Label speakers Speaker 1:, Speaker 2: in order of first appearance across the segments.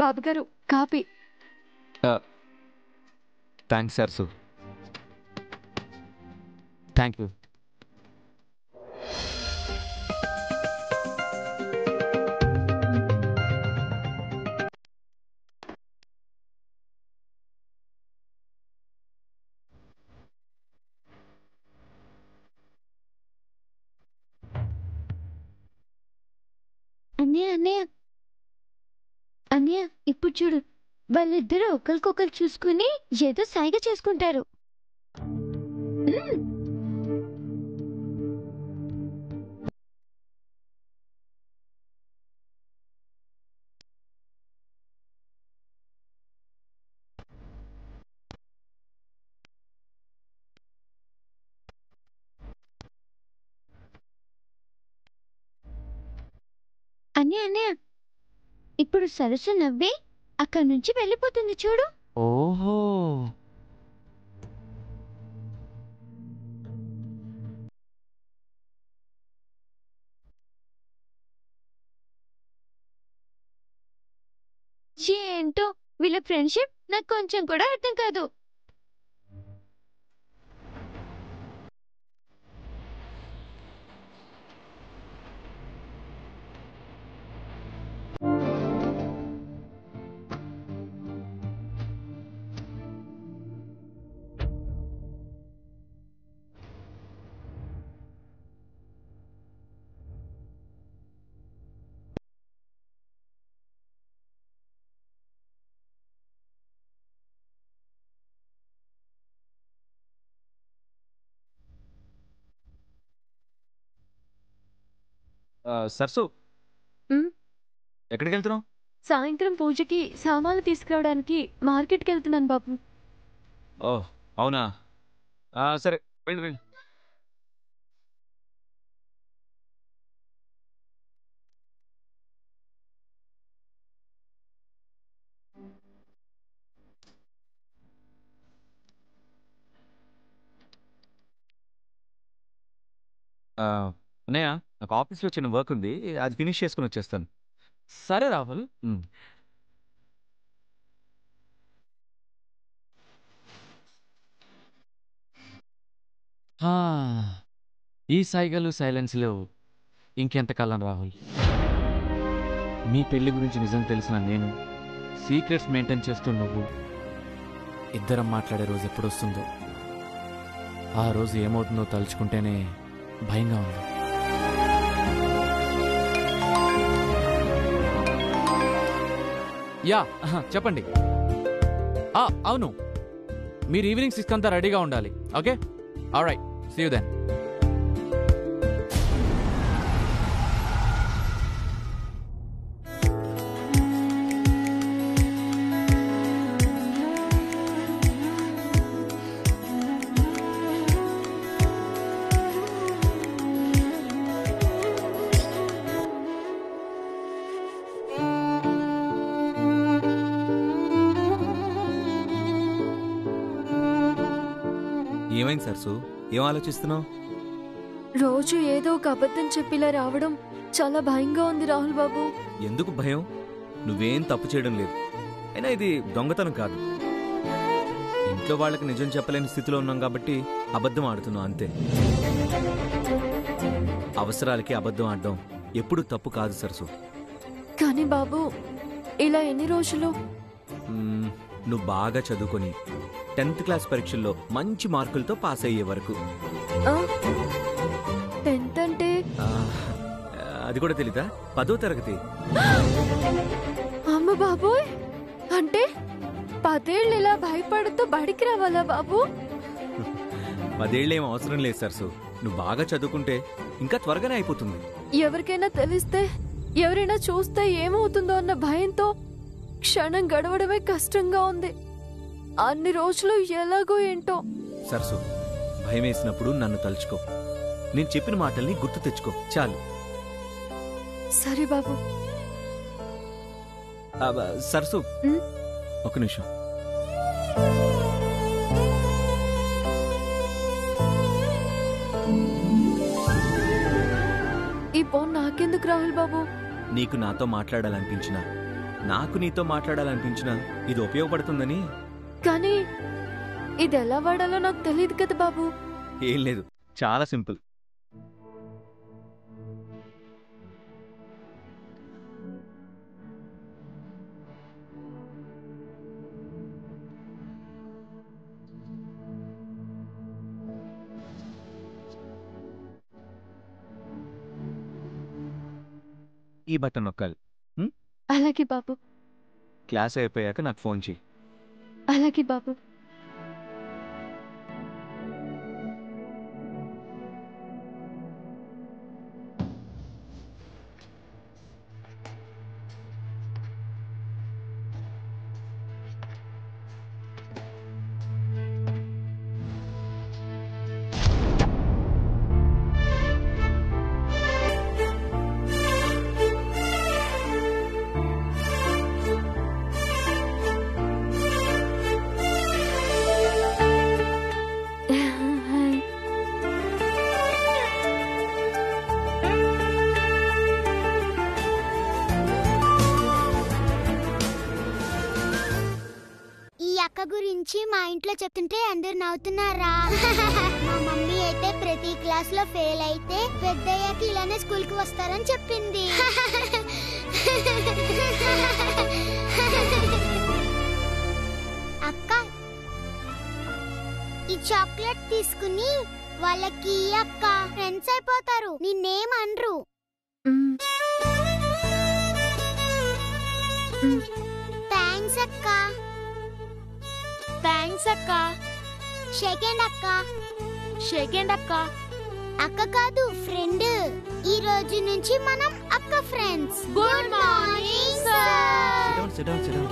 Speaker 1: బాబుగారు copy.
Speaker 2: Thanks sirs. Thank you.
Speaker 1: అన్నయ్య అన్నయ్య అన్నయ్య, ఇప్పుడు చూడు, వాళ్ళిద్దరూ ఒకరికొకరు చూసుకుని ఏదో సైగ చేసుకుంటారు. అన్నయ్య అన్నయ్య, ఇప్పుడు సరస్సు నవ్వి అక్కడి నుంచి వెళ్ళిపోతుంది చూడు.
Speaker 2: ఓహో,
Speaker 1: ఏంటో వీళ్ళ ఫ్రెండ్షిప్ నాకు కొంచెం కూడా అర్థం కాదు.
Speaker 2: సర్సు,
Speaker 1: ఉమ్,
Speaker 2: ఎక్కడికి వెళ్తున్నావు?
Speaker 1: సాయంత్రం పూజకి సామాన్లు తీసుకురావడానికి మార్కెట్కి వెళ్తున్నాను బాబు.
Speaker 2: ఓహ్, అవునా? సరే, వెళ్ళు వెళ్ళు. అన్నయ్య, నాకు ఆఫీస్లో చిన్న వర్క్ ఉంది, అది ఫినిష్ చేసుకుని వచ్చేస్తాను.
Speaker 3: సరే రాహుల్. ఆ, ఈ సైగలు సైలెన్స్లో ఇంకెంతకాలం రాహుల్? మీ పెళ్లి గురించి నిజం తెలిసిన నేను, సీక్రెట్స్ మెయింటైన్ చేస్తూ నువ్వు, ఇద్దరం మాట్లాడే రోజు ఎప్పుడొస్తుందో. ఆ రోజు ఏమవుతుందో తలుచుకుంటేనే భయంగా ఉంది. యా, చెప్పండి. అవును, మీరు ఈవినింగ్ 6 అంతా రెడీగా ఉండాలి. Okay, alright, see you then.
Speaker 4: ఏమైంది సర్సు? ఏం ఆలోచిస్తున్నావు?
Speaker 5: రోజు ఏదో ఒక అబద్ధం చెప్పిలా రావడం చాలా భయంగా ఉంది రాహుల్ బాబు.
Speaker 4: ఎందుకు భయం? నువ్వేం తప్పు చేయడం లేదు. అయినా ఇది దొంగతనం కాదు. ఇంట్లో వాళ్ళకి నిజం చెప్పలేని స్థితిలో ఉన్నాం కాబట్టి అబద్ధం ఆడుతున్నావు అంతే. అవసరాలకి అబద్ధం ఆడడం ఎప్పుడూ తప్పు కాదు సరసు.
Speaker 5: కానీ బాబు, ఇలా ఎన్ని రోజులు?
Speaker 4: నువ్వు బాగా చదువుకొని 10th క్లాస్ పరీక్షల్లో మంచి మార్కులతో పాస్ అయ్యే వరకు.
Speaker 5: 10th అంటే?
Speaker 4: అది కూడా తెలీదా? 10వ తరగతి.
Speaker 5: అమ్మ బాబోయ్, అంటే 10 ఏళ్ళు ఇలా భయపడుతూ బడికి రావాలా బాబు?
Speaker 4: 10 ఏళ్ళు ఏం అవసరం లేదు సరసు. నువ్వు బాగా చదువుకుంటే ఇంకా త్వరగానే అయిపోతుంది.
Speaker 5: ఎవరికైనా తెలిస్తే, ఎవరైనా చూస్తే ఏమవుతుందో అన్న భయంతో క్షణం గడవడమే కష్టంగా ఉంది. అన్ని రోజులు ఎలాగో ఏంటో.
Speaker 4: సరసు, భయం వేసినప్పుడు నన్ను తలుచుకో. నేను చెప్పిన మాటల్ని గుర్తు తెచ్చుకో చాలు.
Speaker 5: సరే బాబు.
Speaker 4: సరసు, ఒక నిమిషం.
Speaker 5: ఈ ఫోన్ నాకెందుకు రాహుల్ బాబు?
Speaker 4: నీకు నాతో మాట్లాడాలనిపించినా నాకు నీతో మాట్లాడాలనిపించినా ఇది ఉపయోగపడుతుందని.
Speaker 5: కానీ ఇది ఎలా వాడాలో నాకు తెలియదు కదా బాబు.
Speaker 4: ఏం లేదు, చాలా సింపుల్.
Speaker 2: ఈ బటన్ నొక్కాలి.
Speaker 5: అలాగే బాబు.
Speaker 2: క్లాస్ అయిపోయాక నాకు ఫోన్ చేయి.
Speaker 5: అలాగే బాబు.
Speaker 6: గురించి మా ఇంట్లో చెప్తుంటే అందరు నవ్వుతున్నారా? మా మమ్మీ అయితే ప్రతి క్లాస్ లో ఫెయిల్ అయితే పెద్దయ్యాకి ఇలానే స్కూల్ కి వస్తారని చెప్పింది. అక్క, ఈ చాక్లెట్ తీసుకుని వాళ్ళకి అక్క ఫ్రెండ్స్ అయిపోతారు, నిన్నేమనరు. థ్యాంక్స్ అక్క. థ్యాంక్స్ అక్క. సెకండ్ అక్క. సెకండ్ అక్క. అక్క కాదు, ఫ్రెండ్. ఈ రోజు నుంచి మనం అక్క friends. Good morning sir.
Speaker 7: Sit down.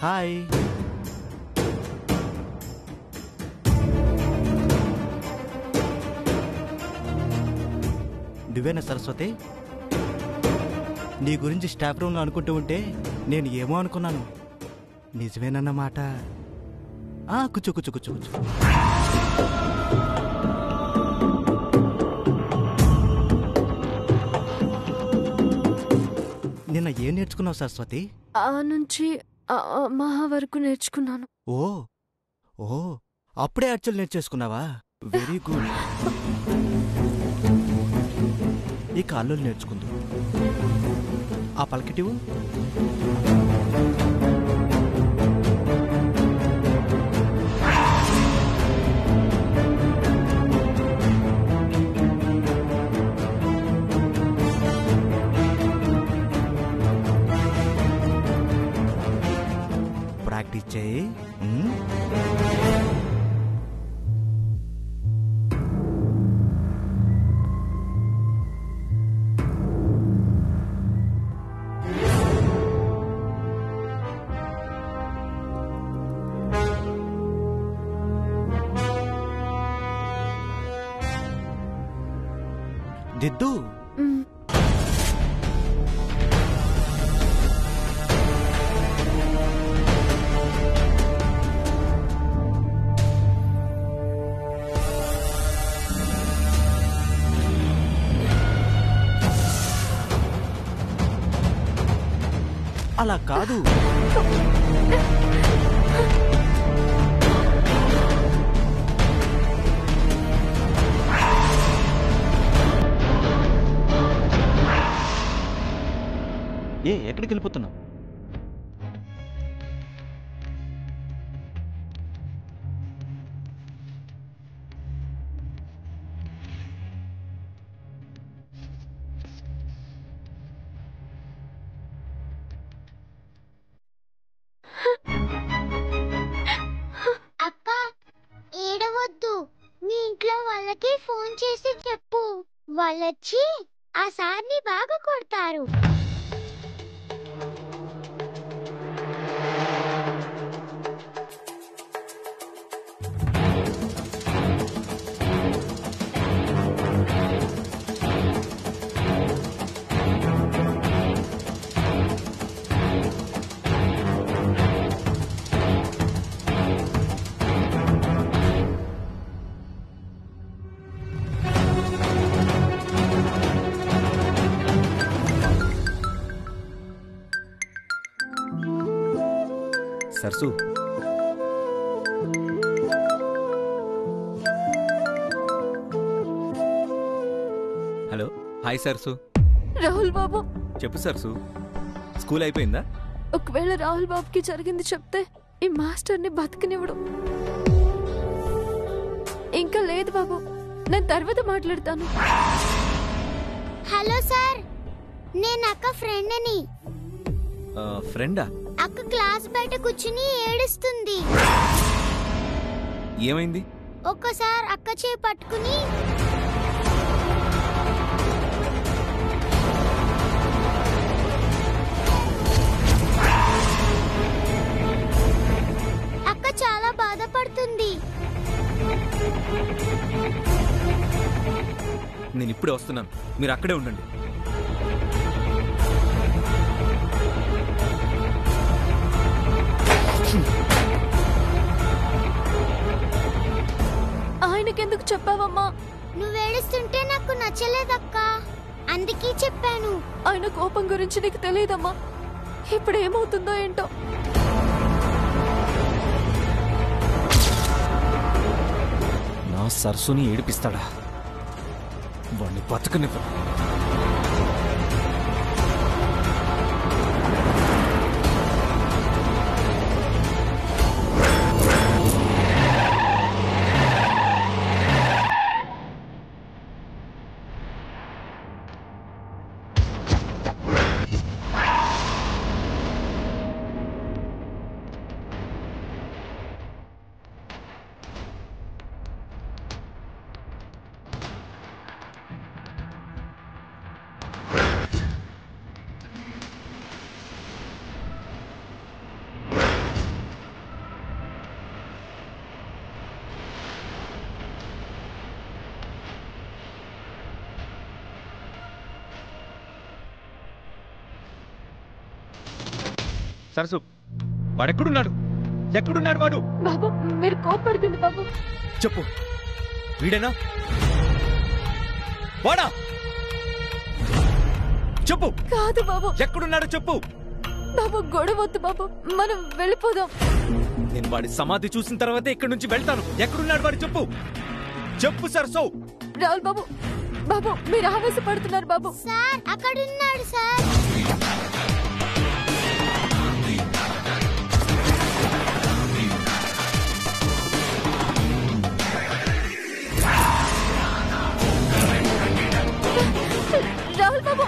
Speaker 7: Hi. నువ్వేనా సరస్వతి? నీ గురించి స్టాఫ్ రూమ్లో అనుకుంటూ ఉంటే నేను ఏమో అనుకున్నాను. నిజమేనన్నమాట. కూర్చో. నిన్న ఏం నేర్చుకున్నావు సరస్వతి?
Speaker 5: ఆ నుంచి మహా వరకు నేర్చుకున్నాను.
Speaker 7: ఓ అప్పుడే అర్చలు నేర్చేసుకున్నావా? Very good. ఈ కాళ్ళు నేర్చుకుందు. ఆ పలకటివు. ప్రాక్టీస్ చేయి. దిద్దు. అలా కాదు. ఎక్కడికి వెళ్ళిపోతున్నావు?
Speaker 6: అక్క, ఏడవద్దు. మీ ఇంట్లో వాళ్ళకి ఫోన్ చేసి చెప్పు. వాళ్ళొచ్చి ఆ సార్ని బాగా కొడతారు.
Speaker 4: సరసు హలో హాయ్ సరసు.
Speaker 5: రాహుల్ బాబు,
Speaker 4: చెప్పు సరసు, స్కూల్ అయిపోయిందా?
Speaker 5: ఒకవేళ రాహుల్ బాబుకి జరిగింది చెప్తే ఈ మాస్టర్ని బతకనివ్వడు. ఇంకా లేదు బాబు, నేను తర్వాత మాట్లాడతాను.
Speaker 6: హలో సార్, నేను అక్క ఫ్రెండ్ని.
Speaker 4: ఫ్రెండా?
Speaker 6: అక్క క్లాస్ బయట కూర్చుని ఏడుస్తుంది.
Speaker 4: ఏమైంది?
Speaker 6: ఒక్కసారి అక్క చేయి పట్టుకుని అక్క చాలా బాధపడుతుంది.
Speaker 4: నేను ఇప్పుడే వస్తున్నాను, మీరు అక్కడే ఉండండి.
Speaker 5: ఆయనకెందుకు చెప్పావమ్మా?
Speaker 6: నువ్వేడుస్తుంటే నాకు నచ్చలేదక్క, అందుకే చెప్పాను.
Speaker 5: ఆయన కోపం గురించి నీకు తెలియదమ్మా. ఇప్పుడు ఏమవుతుందో ఏంటో.
Speaker 4: నా సరస్సుని ఏడిపిస్తాడా? వాడిని బతకనివ్వ.
Speaker 2: సరసు, వాడెక్కడున్నాడు? ఎక్కడున్నాడు వాడు?
Speaker 5: బాబు, మీరు కోపడుతుంది బాబు.
Speaker 4: చెప్పు, వీడేనా? వాడా? చెప్పు.
Speaker 5: కాదు బాబు.
Speaker 4: ఎక్కడున్నాడో చెప్పు.
Speaker 5: బాబు, గొడవద్దు బాబు, మనం వెళ్ళిపోదాం.
Speaker 4: నేను వాడి సమాధి చూసిన తర్వాతే ఇక్కడి నుంచి వెళ్తాను. ఎక్కడున్నాడు వాడు? చెప్పు. చెప్పు సరసు.
Speaker 5: రాహుల్ బాబు, బాబు మీరు ఆవేశపడుతున్నారు బాబు.
Speaker 6: సార్ అక్కడున్నాడు సార్.
Speaker 5: రాహుల్ బాబు,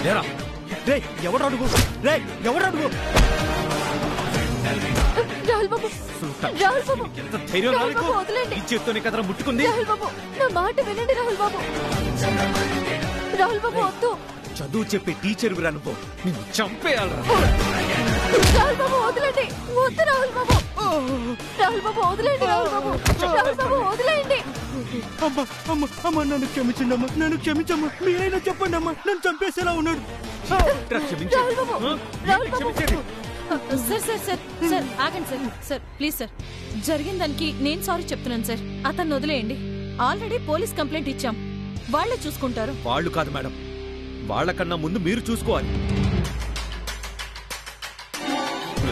Speaker 4: లేరా?
Speaker 7: రే ఎవడు అడుగు, రే ఎవడు అడుగు.
Speaker 5: రాహుల్ బాబు, రాహుల్ బాబు,
Speaker 4: ఎంత ధైర్యం
Speaker 5: రాహుల్
Speaker 4: నీకు?
Speaker 5: బాబు వదిలేండి.
Speaker 4: ఈ చేత్తోనే కదరా ముట్టుకుంది.
Speaker 5: రాహుల్ బాబు, నా మాట వినండి రాహుల్ బాబు. రాహుల్ బాబు వద్దు.
Speaker 4: చదువు చెప్పే టీచర్ విరా నువ్వు. నిన్ను చంపేయాలరా.
Speaker 5: రాహుల్ బాబు వదిలేండి. వద్దు రాహుల్ బాబు. రాహుల్ బాబు వదిలేండి. రాహుల్ బాబు, రాహుల్ బాబు వదిలేండి.
Speaker 7: అమ్మా అమ్మ అమ్మ నన్ను క్షమించండి అమ్మా, నన్ను క్షమించమ్మా. మీరైనా చెప్పండి అమ్మా, నన్ను చంపేసేలా ఉన్నాడు.
Speaker 4: క్షమించు.
Speaker 5: రాహుల్ బాబు, రాహుల్ బాబు.
Speaker 4: క్షమించేది.
Speaker 8: సార్ సార్ సార్ సార్ ఆగండి సార్. సార్ ప్లీజ్ సార్, జరిగిన దానికి నేను సారీ చెప్తున్నాను సార్. అతన్ని వదిలేయండి. ఆల్రెడీ పోలీస్ కంప్లైంట్ ఇచ్చాం, వాళ్ళే చూసుకుంటారు.
Speaker 4: వాళ్ళు కాదు మేడం, వాళ్ళకన్నా ముందు మీరు చూసుకోవాలి.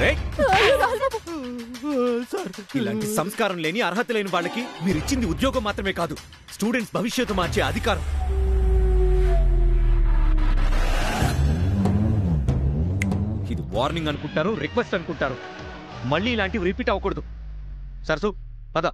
Speaker 4: రేయ్,
Speaker 5: రాహుల్ బాబు,
Speaker 7: సార్
Speaker 4: ఇలాంటి సంస్కారం లేని అర్హత లేని వాళ్ళకి మీరు ఇచ్చింది ఉద్యోగం మాత్రమే కాదు, స్టూడెంట్స్ భవిష్యత్తు మార్చే అధికారం. ఇది వార్నింగ్ అనుకుంటారు, రిక్వెస్ట్ అనుకుంటారు. మళ్ళీ ఇలాంటివి రిపీట్ అవ్వకూడదు. సరసు పద.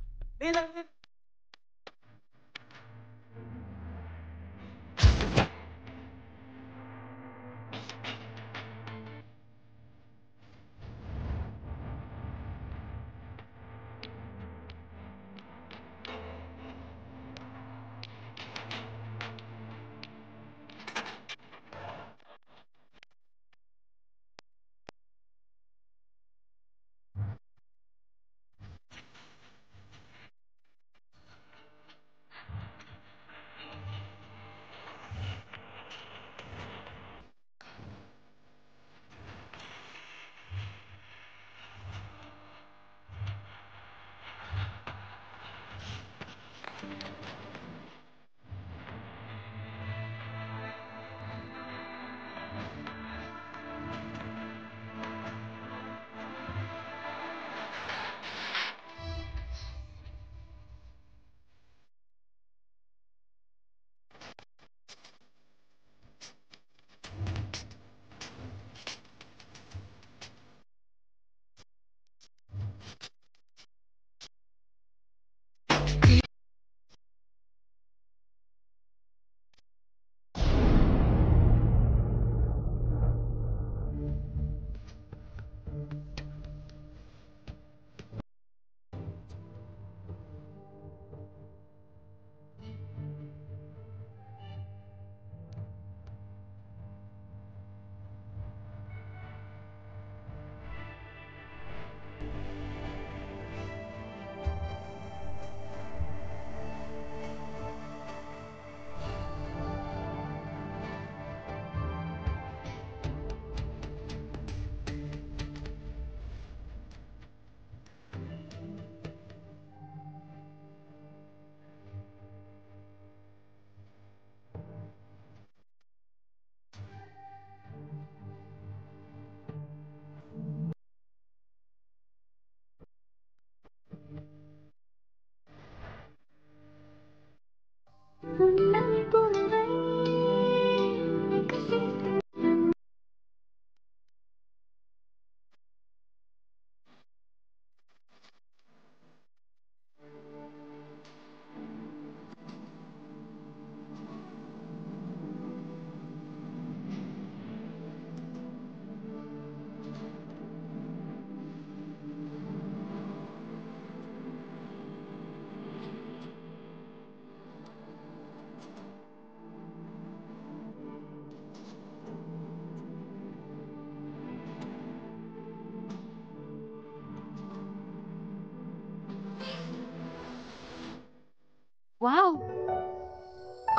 Speaker 8: Wow,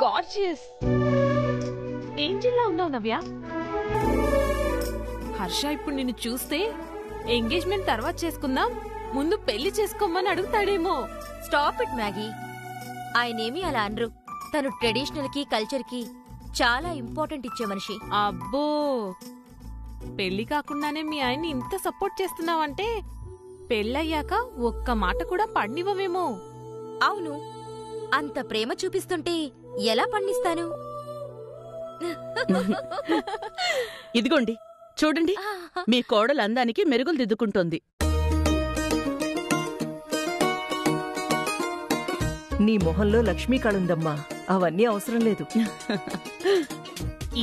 Speaker 8: gorgeous. ఏంజిల్లా ఉన్నావు నవ్య. హర్ష ఇప్పుడు నిన్ను చూస్తే ఎంగేజ్మెంట్ తర్వాత చేసుకుందాం, ముందు పెళ్లి చేసుకోమని అడుగుతాడేమో.
Speaker 9: Stop it Maggie. ఆయనేమీ అలా అనరు. తను ట్రెడిషనల్ కి కల్చర్ కి చాలా ఇంపార్టెంట్ ఇచ్చే మనిషి.
Speaker 8: అబ్బో, పెళ్లి కాకుండానే మీ ఆయన్ని ఇంత సపోర్ట్ చేస్తున్నావంటే పెళ్ళయ్యాక ఒక్క మాట కూడా పడినివ్వవేమో.
Speaker 9: అవును, అంత ప్రేమ చూపిస్తుంటే ఎలా పండిస్తాను?
Speaker 10: ఇదిగోండి చూడండి, మీ కోడలు అందానికి మెరుగులు దిద్దుకుంటోంది.
Speaker 11: నీ మొహంలో లక్ష్మీ కళుందమ్మా, అవన్నీ అవసరం లేదు.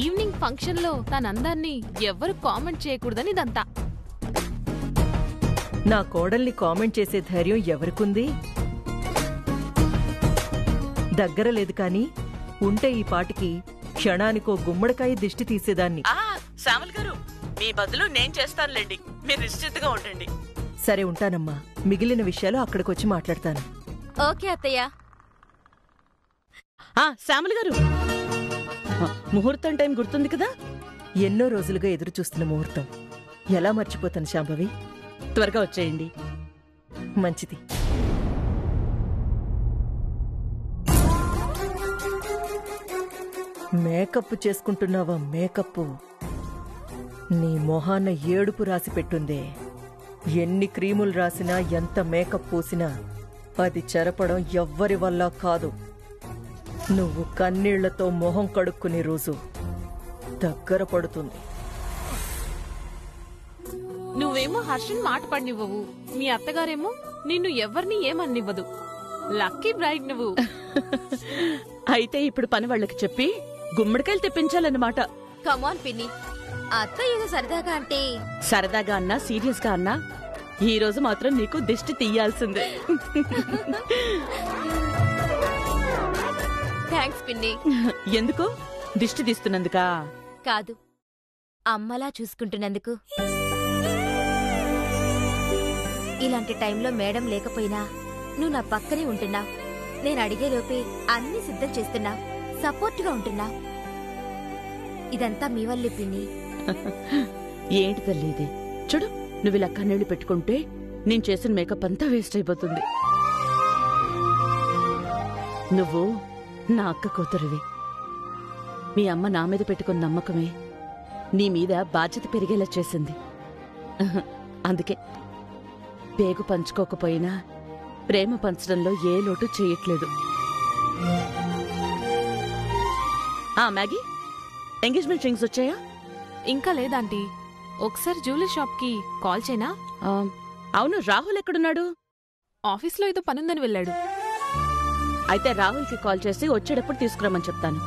Speaker 8: ఈవినింగ్ ఫంక్షన్ లో తన అందాన్ని ఎవ్వరు కామెంట్ చేయకూడదని ఇదంతా.
Speaker 11: నా కోడల్ని కామెంట్ చేసే ధైర్యం ఎవరికుంది? దగ్గర లేదు కాని ఉంటే ఈ పాటికి క్షణానికో గుమ్మడికాయ దిష్టి తీసేదాన్ని.
Speaker 10: శ్యామల్ గారు, మీ బదులు నేను చేస్తానులేండి, మీరు నిశ్చితగా ఉండండి.
Speaker 11: సరే ఉంటానమ్మా, మిగిలిన విషయాలు అక్కడికొచ్చి మాట్లాడతాను.
Speaker 9: ఓకే అత్తయ్య.
Speaker 10: శ్యామల్ గారు, ముహూర్తం టైం గుర్తుంది కదా?
Speaker 11: ఎన్నో రోజులుగా ఎదురు చూస్తున్న ముహూర్తం ఎలా మర్చిపోతాను శాంభవి?
Speaker 10: త్వరగా వచ్చేయండి.
Speaker 11: మంచిది. మేకప్ చేసుకుంటున్నావా? మేకప్ నీ మొహాన ఏడుపు రాసి పెట్టుందే. ఎన్ని క్రీములు రాసినా, ఎంత మేకప్ పూసినా అది చెరపడం ఎవ్వరి వల్ల కాదు. నువ్వు కన్నీళ్లతో మొహం కడుక్కునే రోజు దగ్గర పడుతుంది.
Speaker 8: నువ్వేమో హర్షన్ మాట పడినివ్వవు, మీ అత్తగారేమో నిన్ను ఎవరిని ఏమన్నివ్వదు. లక్కీ బ్రైడ్ నువ్వు.
Speaker 10: అయితే ఇప్పుడు పని వాళ్ళకి చెప్పి గుమ్మడికాయలు తెప్పించాలన్నమాట.
Speaker 9: కమాన్ పిన్ని, అత్త ఏదో సరదాగా అంటే.
Speaker 10: సరదాగా అన్నా సీరియస్ గా అన్నా ఈ రోజు మాత్రం నీకు దిష్టి తీయాల్సిందే.
Speaker 9: థ్యాంక్స్ పిన్ని.
Speaker 10: ఎందుకు? దిష్టి తీస్తున్నందుకా?
Speaker 9: కాదు, అమ్మలా చూసుకుంటున్నందుకు. ఇలాంటి టైంలో మేడం లేకపోయినా నువ్వు నా పక్కనే ఉంటున్నా. నేను అడిగేలోపే అన్ని సిద్ధం చేస్తున్నా, సపోర్ట్గా ఉంటున్నా. ఇదంతా మీ వల్లే పిన్ని.
Speaker 10: ఏంటి తల్లి ఇది? చూడు, నువ్వు ఇలా కన్నీళ్లు పెట్టుకుంటే నేను చేసిన మేకప్ అంతా వేస్ట్ అయిపోతుంది. నువ్వు నా అక్క కూతురివి. మీ అమ్మ నా మీద పెట్టుకున్న నమ్మకమే నీ మీద బాధ్యత పెరిగేలా చేసింది. అందుకే పేగు పంచుకోకపోయినా ప్రేమ పంచడంలో ఏ లోటు చేయట్లేదు. మ్యాగీ, ఎంగేజ్మెంట్ రింగ్స్ వచ్చాయా?
Speaker 8: ఇంకా లేదాంటీ. ఒకసారి జ్యువెలరీ షాప్ కి కాల్ చేయనా?
Speaker 10: అవును, రాహుల్ ఎక్కడున్నాడు?
Speaker 8: ఆఫీస్లో ఏదో పనుందని వెళ్ళాడు.
Speaker 10: అయితే రాహుల్కి కాల్ చేసి వచ్చేటప్పుడు తీసుకురమ్మని చెప్తాను.